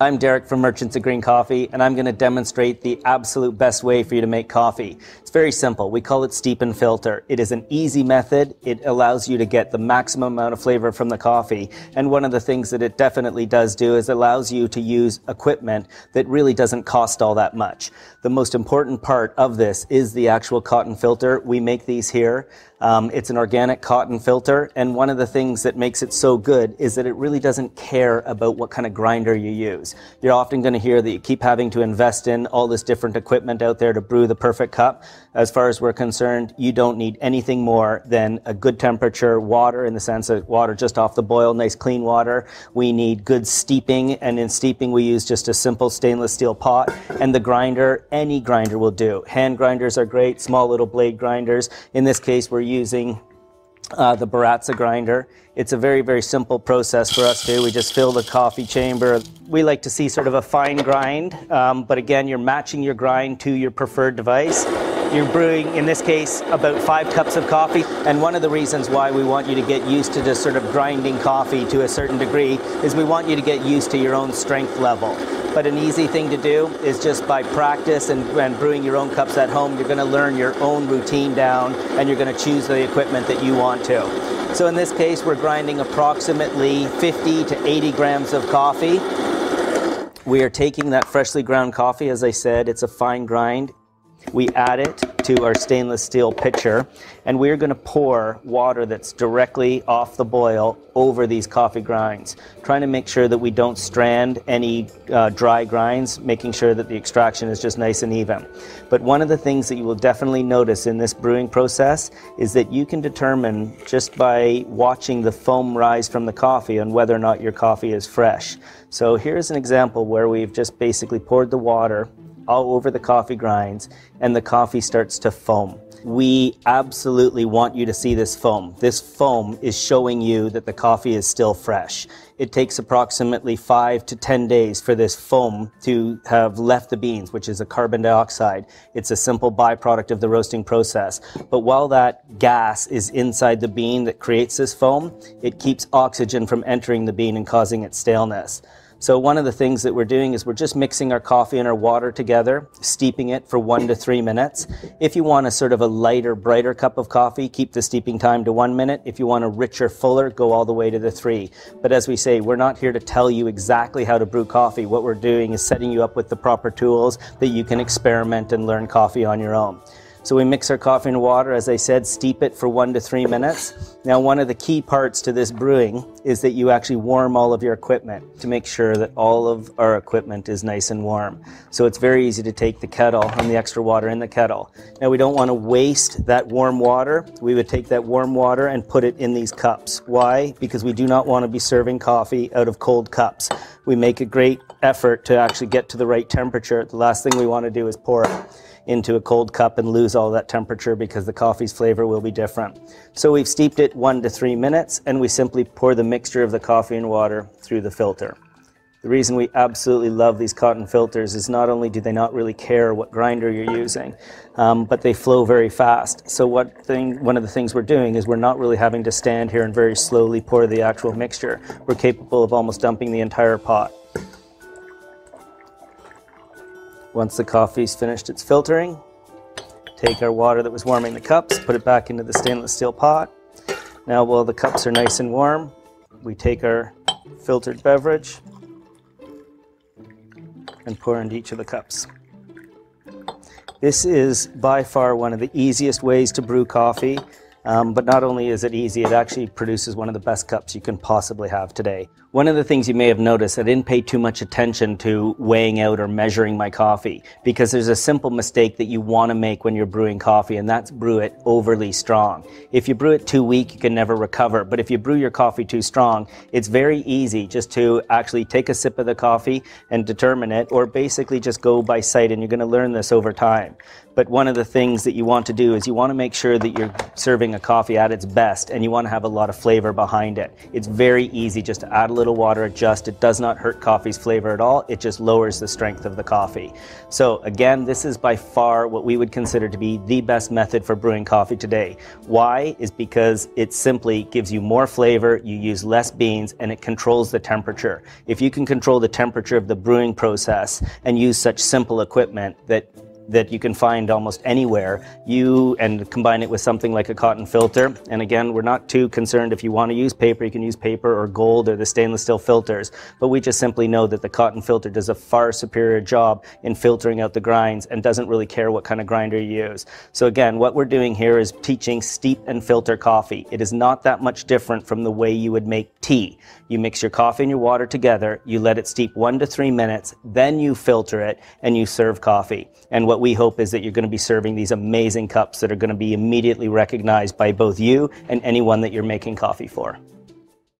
I'm Derek from Merchants of Green Coffee, and I'm going to demonstrate the absolute best way for you to make coffee. It's very simple. We call it steep and filter. It is an easy method. It allows you to get the maximum amount of flavor from the coffee. And one of the things that it definitely does do is allows you to use equipment that really doesn't cost all that much. The most important part of this is the actual cotton filter. We make these here. It's an organic cotton filter, and one of the things that makes it so good is that it really doesn't care about what kind of grinder you use. You're often going to hear that you keep having to invest in all this different equipment out there to brew the perfect cup. As far as we're concerned, you don't need anything more than a good temperature water, in the sense of water just off the boil, nice clean water. We need good steeping, and in steeping we use just a simple stainless steel pot, and the grinder, any grinder will do. Hand grinders are great, small little blade grinders. In this case we're using the Baratza grinder. It's a very, very simple process for us to do. We just fill the coffee chamber. We like to see sort of a fine grind, but again, you're matching your grind to your preferred device. You're brewing, in this case, about 5 cups of coffee. And one of the reasons why we want you to get used to just sort of grinding coffee to a certain degree is we want you to get used to your own strength level. But an easy thing to do is just by practice and brewing your own cups at home, you're going to learn your own routine down, and you're going to choose the equipment that you want to. So in this case, we're grinding approximately 50 to 80 grams of coffee. We are taking that freshly ground coffee, as I said, it's a fine grind. We add it to our stainless steel pitcher, and we're going to pour water that's directly off the boil over these coffee grinds, trying to make sure that we don't strand any dry grinds, making sure that the extraction is just nice and even. But one of the things that you will definitely notice in this brewing process is that you can determine just by watching the foam rise from the coffee on whether or not your coffee is fresh. So here's an example where we've just basically poured the water all over the coffee grinds, and the coffee starts to foam. We absolutely want you to see this foam. This foam is showing you that the coffee is still fresh. It takes approximately 5 to 10 days for this foam to have left the beans, which is a carbon dioxide. It's a simple byproduct of the roasting process. But while that gas is inside the bean that creates this foam, it keeps oxygen from entering the bean and causing its staleness. So one of the things that we're doing is we're just mixing our coffee and our water together, steeping it for 1 to 3 minutes. If you want a sort of a lighter, brighter cup of coffee, keep the steeping time to 1 minute. If you want a richer, fuller, go all the way to the 3. But as we say, we're not here to tell you exactly how to brew coffee. What we're doing is setting you up with the proper tools that you can experiment and learn coffee on your own. So we mix our coffee and water, as I said, steep it for 1 to 3 minutes. Now, one of the key parts to this brewing is that you actually warm all of your equipment to make sure that all of our equipment is nice and warm. So it's very easy to take the kettle and the extra water in the kettle. Now, we don't want to waste that warm water. We would take that warm water and put it in these cups. Why? Because we do not want to be serving coffee out of cold cups. We make a great effort to actually get to the right temperature. The last thing we want to do is pour it into a cold cup and lose all that temperature, because the coffee's flavor will be different. So we've steeped it 1 to 3 minutes, and we simply pour the mixture of the coffee and water through the filter. The reason we absolutely love these cotton filters is not only do they not really care what grinder you're using, but they flow very fast. So one of the things we're doing is we're not really having to stand here and very slowly pour the actual mixture. We're capable of almost dumping the entire pot. Once the coffee's finished its filtering, take our water that was warming the cups, put it back into the stainless steel pot. Now, while the cups are nice and warm, we take our filtered beverage and pour into each of the cups. This is by far one of the easiest ways to brew coffee, but not only is it easy, it actually produces one of the best cups you can possibly have today. One of the things you may have noticed, I didn't pay too much attention to weighing out or measuring my coffee, because there's a simple mistake that you want to make when you're brewing coffee, and that's brew it overly strong. If you brew it too weak, you can never recover, but if you brew your coffee too strong, it's very easy just to actually take a sip of the coffee and determine it, or basically just go by sight, and you're going to learn this over time. But one of the things that you want to do is you want to make sure that you're serving brewing a coffee at its best and you want to have a lot of flavor behind it, it's very easy just to add a little water, adjust. It does not hurt coffee's flavor at all. It just lowers the strength of the coffee. So again, this is by far what we would consider to be the best method for brewing coffee today. Why? Is because it simply gives you more flavor, you use less beans, and it controls the temperature. If you can control the temperature of the brewing process and use such simple equipment that you can find almost anywhere, and combine it with something like a cotton filter. And again, we're not too concerned if you want to use paper, you can use paper or gold or the stainless steel filters, but we just simply know that the cotton filter does a far superior job in filtering out the grinds and doesn't really care what kind of grinder you use. So again, what we're doing here is teaching steep and filter coffee. It is not that much different from the way you would make tea. You mix your coffee and your water together, you let it steep 1 to 3 minutes, then you filter it and you serve coffee. And what we hope is that you're going to be serving these amazing cups that are going to be immediately recognized by both you and anyone that you're making coffee for.